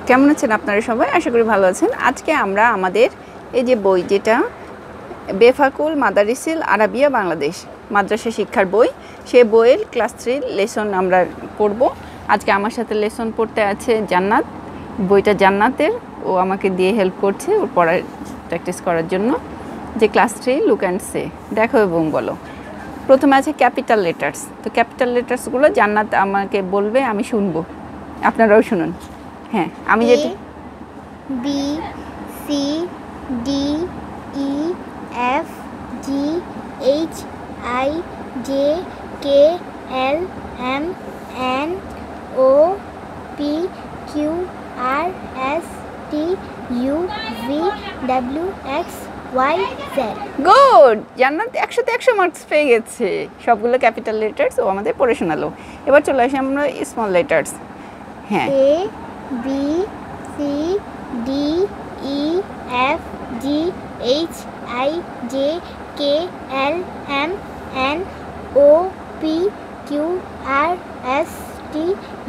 কেমন আছেন আপনারা সবাই? আশা করি ভালো আছেন। আজকে আমরা আমাদের এই যে বই, যেটা বেফাকুল মাদারিসিল আরাবিয়া বাংলাদেশ মাদ্রাসা শিক্ষার বই, সে বইয়ের ক্লাস 3 লেসন আমরা পড়ব। আজকে আমার সাথে লেসন পড়তে আছে জান্নাত। বইটা জান্নাতের, ও আমাকে দিয়ে হেল্প করছে ওর পড়ার প্র্যাকটিস করার জন্য। যে ক্লাস 3 লুক অ্যান্ড সে, দেখো এবং বলো। প্রথমে আছে ক্যাপিটাল লেটার্স। তো ক্যাপিটাল লেটার্সগুলো জান্নাত আমাকে বলবে, আমি শুনবো, আপনারাও শুনুন। হ্যাঁ, আমি যেটা B C D E F G H I J K L M N O P Q R S T U V W X Y Z. Good! Jannat 100-তে 100 মার্কস পেয়ে গেছে। সবগুলো ক্যাপিটাল লেটার্স ও আমাদের পড়ে শোনালো। এবার চলে আসি আমরা স্মল লেটার্স। হ্যাঁ, A B C D E F G H I J K L M N O P Q R S T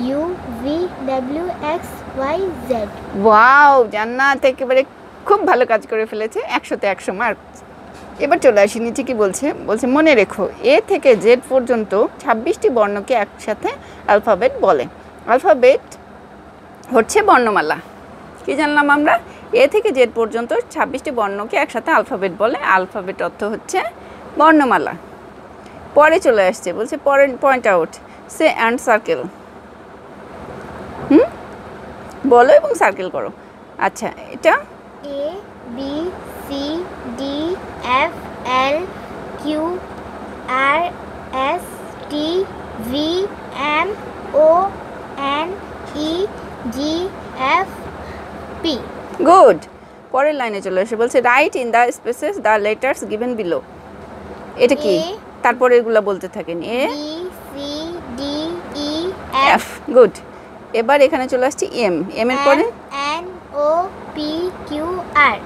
U V W X Y Z. Wow! Jannat একেবারে খুব ভালো কাজ করে ফেলেছে, 100-তে 100 মার্কস। এবার চলে আসি নিচে কি বলছে। বলছে মনে রেখো, এ থেকে জেড পর্যন্ত 26টি বর্ণকে একসাথে অ্যালফাবেট বলে। অ্যালফাবেট হচ্ছে বর্ণমালা। কি জানলাম আমরা? এ থেকে জেড পর্যন্ত 26টি বর্ণকে একসাথে অ্যালফাবেট বলে। অ্যালফাবেট অর্থ হচ্ছে বর্ণমালা। পরে চলে আসছে, বলছে point out say and circle. বলো এবং সার্কেল করো। আচ্ছা, এটা A B C D F L Q R S T V M O N E G F P. Good! পরের লাইনে চলে আসে, বলছে write in the spaces the letters given below. এটা কি? তারপরে এগুলো বলতে থাকেন। A B C D E F. Good! এবার এখানে চলে আসছি এম। এম এর পরে এন ও পি কিউ আর।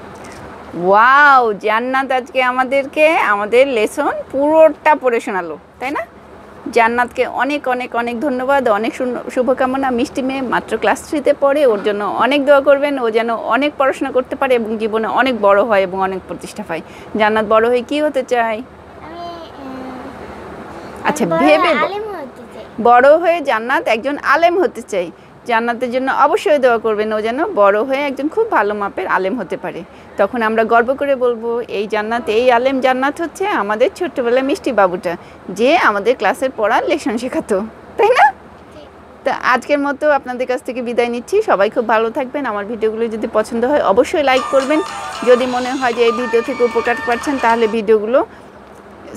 ওয়াও! জান্নাত আজকে আমাদেরকে আমাদের লেসন পুরোটা পড়ে শোনালো, তাই না? জান্নাতকে অনেক অনেক অনেক ধন্যবাদ, অনেক শুভকামনা। মিষ্টি মেয়ে মাত্র ক্লাস 3-তে পড়ে, ওর জন্য অনেক দোয়া করবেন। ও যেন অনেক পড়াশোনা করতে পারে এবং জীবনে অনেক বড় হয় এবং অনেক প্রতিষ্ঠা পায়। জান্নাত বড় হয়ে কি হতে চায়? আচ্ছা, ভেবে বড় হয়ে জান্নাত একজন আলেম হতে চাই। জান্নাতের জন্য অবশ্যই দোয়া করবেন, ও যেন বড় হয়ে একজন খুব ভালো মাপের আলেম হতে পারে। তখন আমরা গর্ব করে বলবো, এই জান্নাত, এই আলেম জান্নাত হচ্ছে আমাদের ছোট্টবেলায় মিষ্টি বাবুটা, যে আমাদের ক্লাসের পড়া লেসন শেখাতো, তাই না? তো আজকের মতো আপনাদের কাছ থেকে বিদায় নিচ্ছি। সবাই খুব ভালো থাকবেন। আমার ভিডিওগুলো যদি পছন্দ হয় অবশ্যই লাইক করবেন। যদি মনে হয় যে এই ভিডিও থেকে উপকার পাচ্ছেন, তাহলে ভিডিওগুলো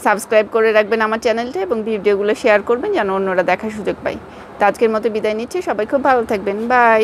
সাবস্ক্রাইব করে রাখবেন আমার চ্যানেলটা এবং ভিডিওগুলো শেয়ার করবেন যেন অন্যরা দেখার সুযোগ পায়। তো আজকের মতো বিদায় নিচ্ছি। সবাই খুব ভালো থাকবেন। বাই।